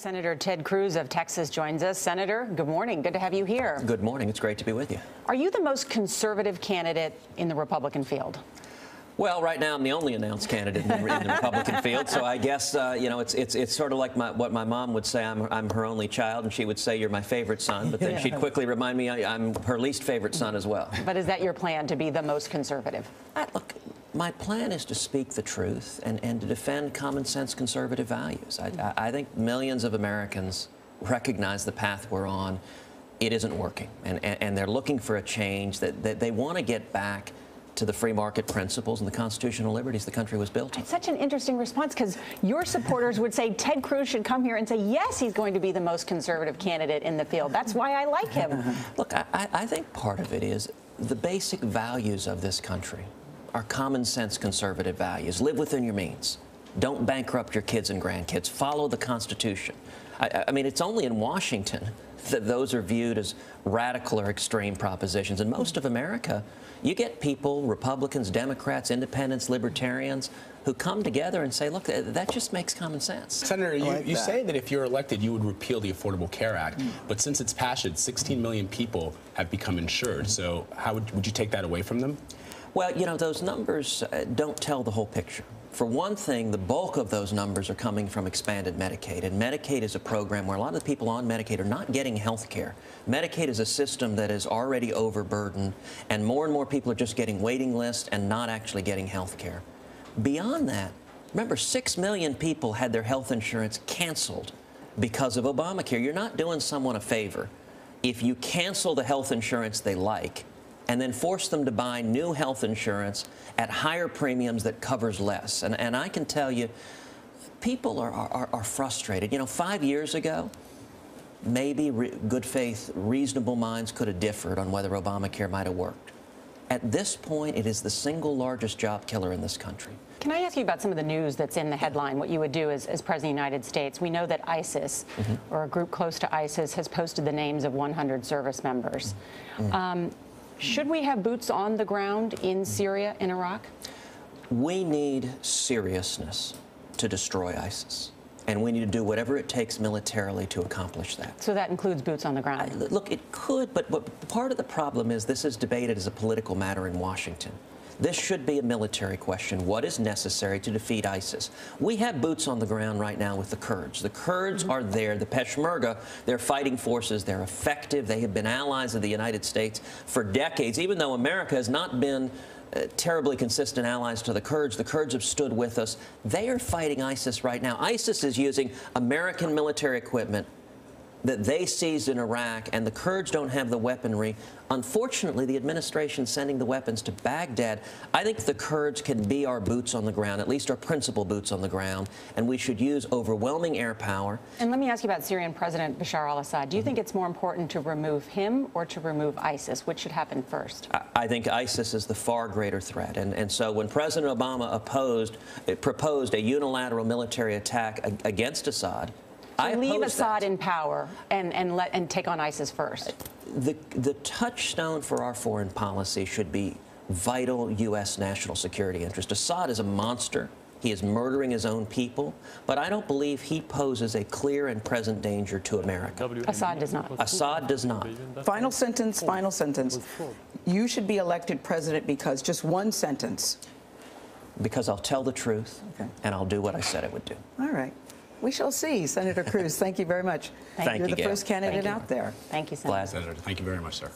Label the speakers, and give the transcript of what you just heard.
Speaker 1: Senator Ted Cruz of Texas joins us. Senator, good morning. Good to have you here.
Speaker 2: Good morning. It's great to be with you.
Speaker 1: Are you the most conservative candidate in the Republican field?
Speaker 2: Well, right now I'm the only announced candidate in the Republican field, so I guess you know it's sort of like what my mom would say. I'm her only child, and she would say you're my favorite son, but then she'd quickly remind me I'm her least favorite son as well.
Speaker 1: But is that your plan, to be the most conservative?
Speaker 2: Look, my plan is to speak the truth and to defend common sense conservative values. I think millions of Americans recognize the path we're on. It isn't working, and they're looking for a change, that they want to get back to the free market principles and the constitutional liberties the country was built on.
Speaker 1: It's such an interesting response, because your supporters would say Ted Cruz should come here and say, yes, he's going to be the most conservative candidate in the field. That's why I like him.
Speaker 2: Look, I think part of it is the basic values of this country are common sense conservative values. Live within your means. Don't bankrupt your kids and grandkids. Follow the Constitution. I mean, it's only in Washington that those are viewed as radical or extreme propositions. In most of America, you get people, Republicans, Democrats, independents, libertarians, who come together and say, look, that just makes common sense.
Speaker 3: Senator, you say that if you're elected, you would repeal the Affordable Care Act, but since its passage, 16 million people have become insured. So how would you take that away from them?
Speaker 2: Well, you know, those numbers don't tell the whole picture. For one thing, the bulk of those numbers are coming from expanded Medicaid. And Medicaid is a program where a lot of the people on Medicaid are not getting health care. Medicaid is a system that is already overburdened, and more people are just getting waiting lists and not actually getting health care. Beyond that, remember, 6 million people had their health insurance canceled because of Obamacare. You're not doing someone a favor if you cancel the health insurance they like and then force them to buy new health insurance at higher premiums that covers less. And I can tell you, people are frustrated. You know, 5 years ago, maybe good faith, reasonable minds could have differed on whether Obamacare might have worked. At this point, it is the single largest job killer in this country.
Speaker 1: Can I ask you about some of the news that's in the headline, what you would do as President of the United States? We know that ISIS, or a group close to ISIS, has posted the names of 100 service members. Should we have boots on the ground in Syria and Iraq?
Speaker 2: We need seriousness to destroy ISIS, and we need to do whatever it takes militarily to accomplish that.
Speaker 1: So that includes boots on the ground?
Speaker 2: Look, it could, but part of the problem is this is debated as a political matter in Washington. This should be a military question. What is necessary to defeat ISIS? We have boots on the ground right now with the Kurds. The Kurds are there. The Peshmerga, they're fighting forces. They're effective. They have been allies of the United States for decades. Even though America has not been terribly consistent allies to the Kurds have stood with us. They are fighting ISIS right now. ISIS is using American military equipment that they seized in Iraq, and the Kurds don't have the weaponry. Unfortunately, the administration's sending the weapons to Baghdad. I think the Kurds can be our boots on the ground, at least our principal boots on the ground, and we should use overwhelming air power.
Speaker 1: And let me ask you about Syrian President Bashar al-Assad. Do you think it's more important to remove him or to remove ISIS? Which should happen first?
Speaker 2: I think ISIS is the far greater threat, and so when President Obama proposed a unilateral military attack against Assad,
Speaker 1: so leave Assad in power and take on ISIS first.
Speaker 2: The touchstone for our foreign policy should be vital U.S. national security interest. Assad is a monster. He is murdering his own people, but I don't believe he poses a clear and present danger to America.
Speaker 1: Assad does not.
Speaker 2: Assad does not.
Speaker 4: Final sentence, final sentence. You should be elected president because, just one sentence.
Speaker 2: Because I'll tell the truth, and I'll do what I said I would do.
Speaker 4: All right. We shall see. Senator Cruz, thank you very much.
Speaker 2: Thank you,
Speaker 4: You're the
Speaker 2: Gail.
Speaker 4: first candidate out there.
Speaker 1: Thank you, Senator.
Speaker 3: Senator, thank you very much, sir.